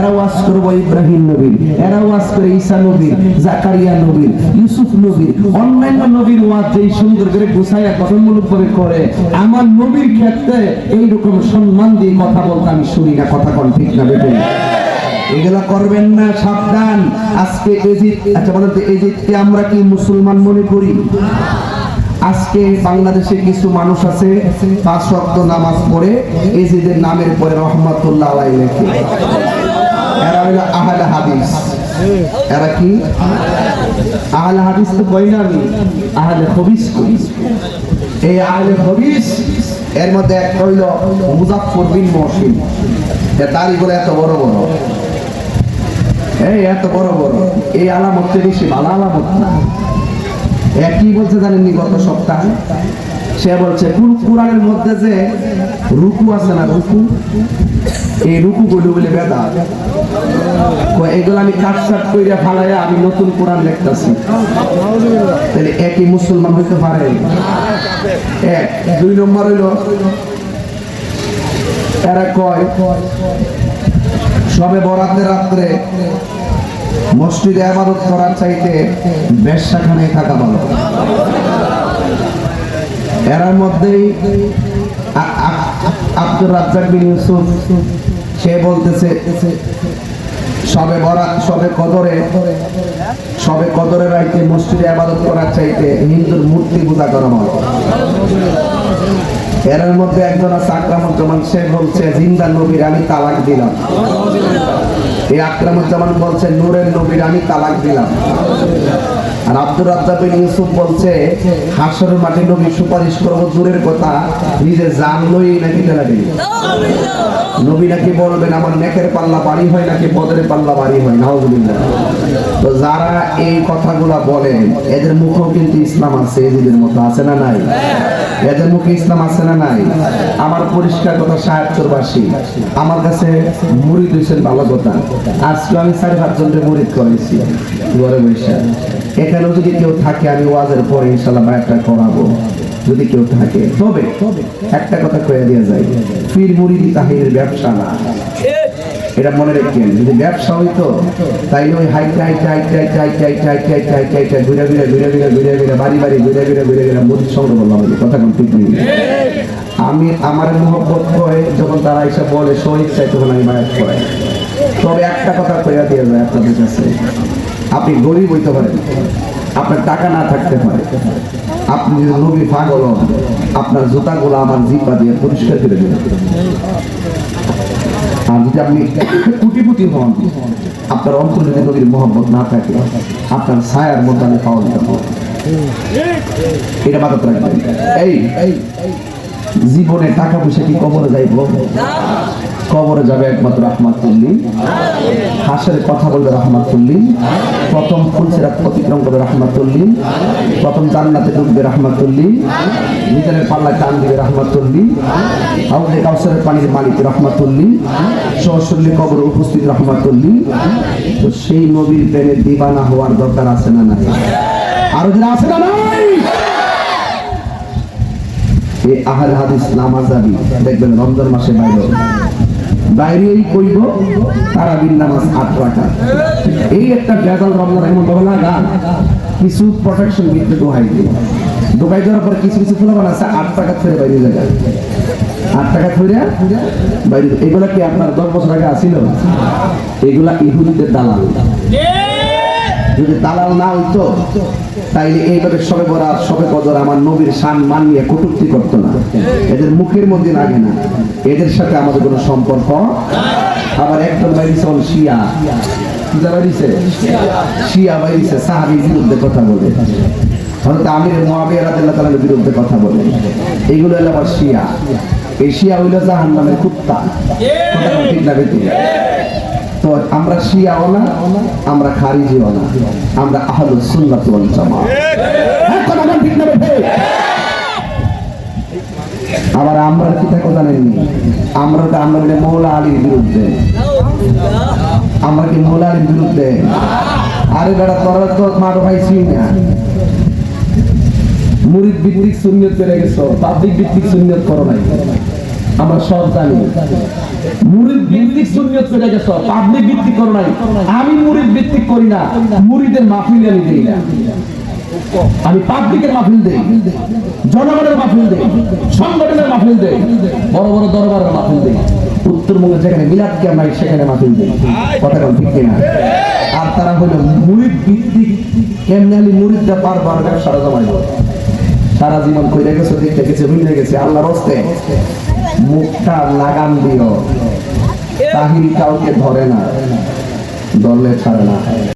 এরা ওয়াজ করবো ইব্রাহিম নবীর, এরা ওয়াজ করে ঈসা নবীর, জাকারিয়া নবীর, ইউসুফ নবীর, অন্যান্য নবীর ওয়াজ যেই সুন্দর করে গুছাইয়া গঠনমূলক ভাবে করে, আমার নবীর ক্ষেত্রে এইরকম সম্মান দিয়ে কথা বলতে আমি শুনি না। কথা কোন ঠিক না বেটে? এগুলা করবেন না, সাবধান। আজকে ইজিপ্ট, আচ্ছা বলেন তো, ইজিপ্টকে আমরা কি মুসলমান মনে করি? আজকে বাংলাদেশে কিছু মানুষ আছে 5 ওয়াক্ত নামাজ পড়ে এজিদের নামের পরে রহমাতুল্লাহ আলাইহি লেখে। এরা হলো আহলে হাদিস। এরা কি আহলে হাদিস? তো কই না আমি, আহলে খবিস কই। এই আহলে খবিস এর মধ্যে এক হইল মুজাফফর বিন মহসিন। দাড়িগুলো এত বড় বড়, এই এত বড় বড়, এই আলামত বেশি ভালো আলামত না। একই বলছে জানেননি গত সপ্তাহে? সে বলছে কোরআনের মধ্যে যে রুকু আছে না, রুকু, এই রুকু গুলো বলে বেদাত। এগুলো আমি কাটসাট কইরা ফালাইয়া আমি নতুন কোরআন লিখতাছি। তাহলে একই মুসলমান হইতে পারে? এক। 2 নম্বর হইল এরা কয় সবে বরাতের রাত্রে মসজিদে ইবাদত করার চাইতে বেশ্যাখানায় থাকা ভালো। এর মধ্যেই আব্দুর রাজ্জাক বিন ইউসুফ সে বলতেছে সবে বরাত, সবে কদরে রাইতে মসজিদে ইবাদত করার চাইতে হিন্দুর মূর্তি পূজা করা ভালো। এর মধ্যে একজন আছে আকরামুজ্জামান, সে বলছে জিন্দা নবীর আমি তালাক দিলাম। এই আকরামুজ্জামান বলছে নূরের নবীর আমি তালাক দিলাম। আর আব্দুর রাজ্জাক বিন ইউসুফ বলছে হাসরের মাঠে নবী সুপারিশ করবো দূরের কথা, নিজে জান লই নাকি তেলা দিই। নবী নাকি বলবেন আমার নেকের পাল্লা বাড়ি হয় নাকি বদরের পাল্লা বাড়ি হয়। নাউজুবিল্লাহ। তো যারা এই কথাগুলা বলেন এদের মুখেও কিন্তু ইসলাম আছে, এদের মতো আছে না নাই? এদের মুখে ইসলাম আছে না নাই? আমার পরিষ্কার কথা, সাহেবচরবাসী আমার কাছে মুরিদ হয়েছেন ভালো কথা। আজকে আমি 4-5 জনকে মুরিদ করেছি ঘরে বসে। এখানেও যদি কেউ থাকে আমি ওয়াজের পরে ইনশাআল্লাহ বায়াতটা করাবো যদি কেউ থাকে। তবে একটা কথা কয়ে দিয়ে যায়, পীর মুরিদি তাহিরের ব্যবসা না, এটা মনে রাখবেন। যদি ব্যবসা হইতো তাইলে ওই হাইটে ঘুরে বাড়ি ঘুরে মুরিদ সংগ্রহ করলাম। কথা কোন ঠিক নেই? আমি আমার মহব্বত করে যখন তারা এসে বলে শহীদ চাই, তখন আমি বায়াত করাই। তবে একটা কথা কইয়া দিয়ে যায় আপনাদের কাছে, আপনি গরিব হইতে পারেন, আপনার টাকা না থাকতে পারে, আপনি যদি নবী পাগল হন, আপনার জুতাগুলো আমার জিব্বা দিয়ে পরিষ্কার করে দেবেন। আর যদি আপনি কোটিপতি হন, আপনার অন্তর যদি নবীর মহব্বত না থাকে, আপনার ছায়ার মধ্যে আমি পাওয়া যেতে পারবো। এটা মাথায় রাখবেন। এই জীবনে টাকা পয়সা কি কবরে যাইব? কবরে যাবে একমাত্র রাহমাতুল্লিল। হাসরের কথা বলবে রাহমাতুল্লিল। প্রথম ফুলসিরাত অতিক্রম করবে রাহমাতুল্লিল। প্রথম জান্নাতে ঢুকবে রাহমাতুল্লিল। মিজানের পাল্লায় টান দিবে রাহমাতুল্লিল। হাউজে কাউসারের পানির মালিক রাহমাতুল্লিল। সহসল্লি কবরে উপস্থিত রাহমাতুল্লিল। তো সেই নবীর প্রেমে দিবানা হওয়ার দরকার আছে না নাই? আরো যারা আছে না নাই? এই আহলে হাদিস নামাজাবি দেখবেন রমজান মাসে বাইরেই কইব তারাবির নামাজ 8 রাকাত। এই একটা ভেজাল রমজান এমন বলা গান কিছু প্রোটেকশন দিতে দোহাই দেওয়ার পর কিছু ফুলবান আছে 8 টাকা ফেরে বাইরে যায়। 8 টাকা ফেরে বাইরে। এগুলা কি আপনার 10 বছর আগে আসিল? এগুলা ইহুদিদের দালাল। যদি দালাল না হইতো তাইলে এইভাবে সবে বরাত সবে কদর আমার নবীর শান মান নিয়ে কটূক্তি করতো না। এদের মুখের মধ্যে লাগে না, এদের সাথে আমাদের কোনো সম্পর্ক। আবার একজন বাইরেছে শিয়া, শিয়া বাইরেছে সাহাবীর বিরুদ্ধে কথা বলে, হয়তো আমির মুআবিয়া রাদিয়াল্লাহু তাআলার বিরুদ্ধে কথা বলে। এইগুলো হলো আবার শিয়া। এই শিয়া হইল জাহান্নামের কুত্তা। কথা ঠিক না বেটি? তো আমরা শিয়াও না, আমরা খারিজিও না, আমরা আহলুস সুন্নাত ওয়াল জামাত। ঠিক না বেটি? আবার আমরা কি থাকো জানেন? আমরা মৌলা আলীর বিরুদ্ধে। আমরা কি মৌলা আলীর বিরুদ্ধে? আরে বেটা তোরা তো মারো ভাইছি না, মুরিদ ভিত্তিক সুন্নিয়ত করে গেছো, পাবলিক ভিত্তিক সুন্নিয়ত করো নাই। আমরা সব জানি। মুরিদ ভিত্তিক সুন্নিয়ত করে গেছো, পাবলিক ভিত্তিক করো নাই। আমি মুরিদ ভিত্তিক করি না, মুরিদের মাহফিল আমি দেই না। আমি পাবলিকের মাহফিল দেই, জনগণের মাহফিল দেই, সংগঠনের মাহফিল দেই, বড় বড় দরবারের মাহফিল দেই। উত্তরবঙ্গে যেখানে মিলাদ ক্যাম্প নাই সেখানে মাহফিল দেই। কথা কোন ঠিক কিনা? আর তারা হলো মুরিদ ভিত্তিক, কেমনে আলী মুরিদরা বারবার ব্যবসাটা জমাই দেয়। সারা জীবন কইরা গেছে, দেখতে গেছে, ভুলে গেছে। আল্লাহর হস্তে মুখটা লাগাম দিও, তাহিরি কাউকে ধরে না, ধরলে ছাড়ে না।